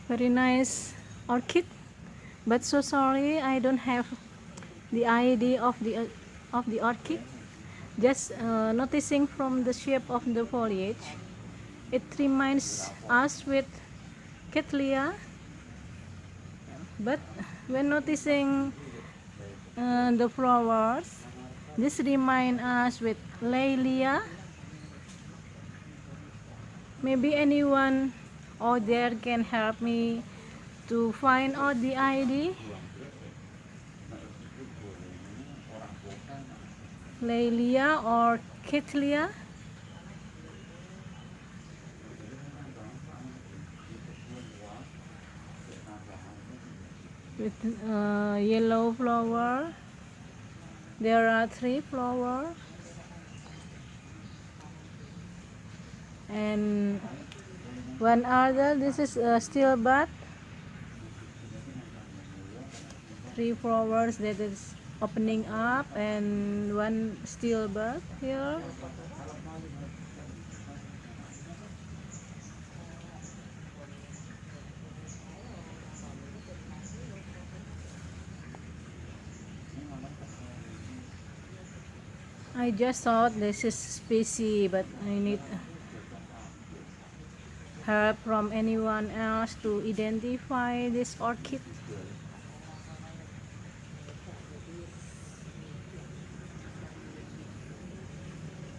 Very nice orchid, but so sorry I don't have the ID of the orchid. Just noticing from the shape of the foliage, it reminds us with cattleya, but when noticing the flowers, this reminds us with Laelia. Maybe anyone out there can help me to find out the ID. Laelia or cattleya. With yellow flower. There are 3 flowers, and one other, this is still bud. 3 flowers that is opening up, and one still bud here. I just thought this is species, but I need help from anyone else to identify this orchid.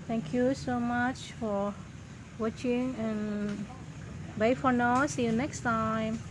Thank you so much for watching, and bye for now. See you next time.